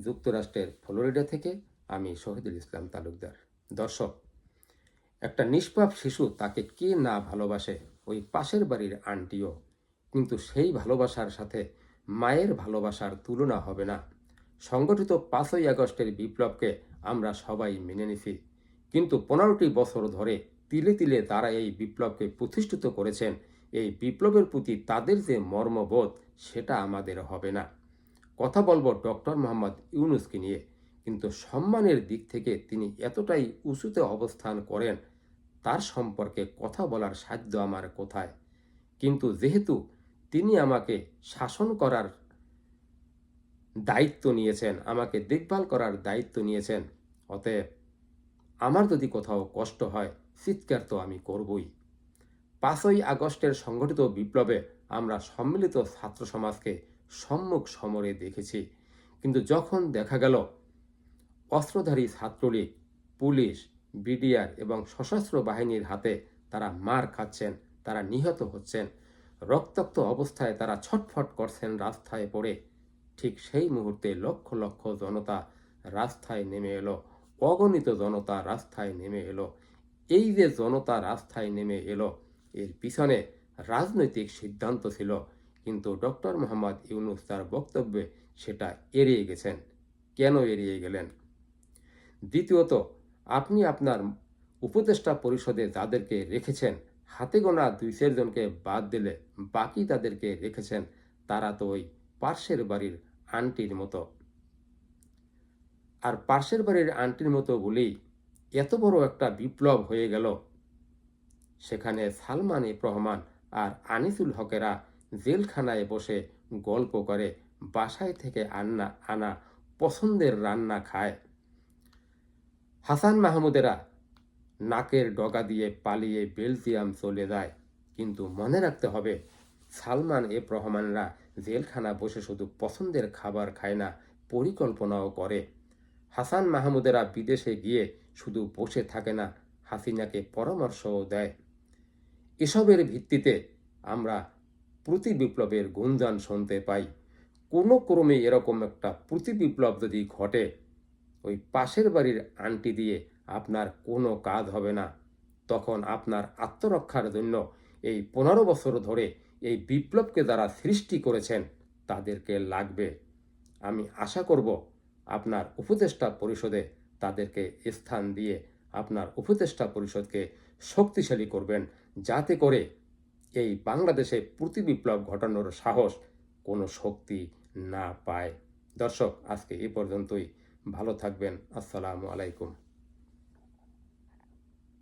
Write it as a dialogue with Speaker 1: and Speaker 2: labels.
Speaker 1: যুক্তরাষ্ট্রের ফ্লোরিডা থেকে আমি শহীদুল ইসলাম তালুকদার। দর্শক, একটা নিষ্পাপ শিশু তাকে কে না ভালোবাসে, ওই পাশের বাড়ির আন্টিও, কিন্তু সেই ভালোবাসার সাথে মায়ের ভালোবাসার তুলনা হবে না। সংগঠিত 5ই আগস্টের বিপ্লবকে আমরা সবাই মেনে নিছি, কিন্তু 15টি বছর ধরে তিলে তিলে তারা এই বিপ্লবকে প্রতিষ্ঠিত করেছেন। এই বিপ্লবের প্রতি তাদের যে মর্মবোধ, সেটা আমাদের হবে না। কথা বলবো ডক্টর মোহাম্মদ ইউনূসকে নিয়ে, কিন্তু সম্মানের দিক থেকে তিনি এতটাই উঁচুতে অবস্থান করেন, তার সম্পর্কে কথা বলার সাধ্য আমার কোথায়। কিন্তু যেহেতু তিনি আমাকে শাসন করার দায়িত্ব নিয়েছেন, আমাকে দেখভাল করার দায়িত্ব নিয়েছেন, অতএব আমার যদি কোথাও কষ্ট হয়, চিৎকার তো আমি করবই। 5ই আগস্টের সংগঠিত বিপ্লবে আমরা সম্মিলিত ছাত্র সমাজকে সম্মুখ সমরে দেখেছি, কিন্তু যখন দেখা গেল অস্ত্রধারী ছাত্রলীগ, পুলিশ, বিডিআর এবং সশস্ত্র বাহিনীর হাতে তারা মার খাচ্ছেন, তারা নিহত হচ্ছেন, রক্তাক্ত অবস্থায় তারা ছটফট করছেন রাস্তায় পড়ে, ঠিক সেই মুহূর্তে লক্ষ লক্ষ জনতা রাস্তায় নেমে এলো, অগণিত জনতা রাস্তায় নেমে এলো। এই যে জনতা রাস্তায় নেমে এলো, এর পিছনে রাজনৈতিক সিদ্ধান্ত ছিল, কিন্তু ডক্টর মোহাম্মদ ইউনূস তার বক্তব্যে সেটা এড়িয়ে গেছেন। কেন এড়িয়ে গেলেন? দ্বিতীয়ত, আপনি আপনার উপদেষ্টা পরিষদে যাদেরকে রেখেছেন, হাতে গোনা 2-4 জনকে বাদ দিলে বাকি তাদেরকে রেখেছেন, তারা তো ওই পার্শ্বের বাড়ির আন্টির মতো। আর পার্শ্বের বাড়ির আন্টির মতো বলেই এত বড় একটা বিপ্লব হয়ে গেল। সেখানে সালমান এফ রহমান আর আনিসুল হকেরা জেলখানায় বসে গল্প করে, বাসায় থেকে আনা পছন্দের রান্না খায়। হাসান মাহমুদেরা নাকের ডগা দিয়ে পালিয়ে বেলজিয়াম চলে যায়। কিন্তু মনে রাখতে হবে, সালমান এফ রহমানরা জেলখানা বসে শুধু পছন্দের খাবার খায় না, পরিকল্পনাও করে। হাসান মাহমুদেরা বিদেশে গিয়ে শুধু বসে থাকে না, হাসিনাকে পরামর্শও দেয়। এসবের ভিত্তিতে আমরা প্রতি বিপ্লবের গুঞ্জন শুনতে পাই। কোনো ক্রমে এরকম একটা প্রতি বিপ্লব যদি ঘটে, ওই পাশের বাড়ির আন্টি দিয়ে আপনার কোনো কাজ হবে না। তখন আপনার আত্মরক্ষার জন্য এই 15 বছর ধরে এই বিপ্লবকে যারা সৃষ্টি করেছেন, তাদেরকে লাগবে। আমি আশা করব আপনার উপদেষ্টা পরিষদে তাদেরকে স্থান দিয়ে আপনার উপদেষ্টা পরিষদকে শক্তিশালী করবেন, যাতে করে এই বাংলাদেশে প্রতি বিপ্লব ঘটানোর সাহস কোনো শক্তি না পায়। দর্শক, আজকে এ পর্যন্তই। ভালো থাকবেন। আসসালামু আলাইকুম।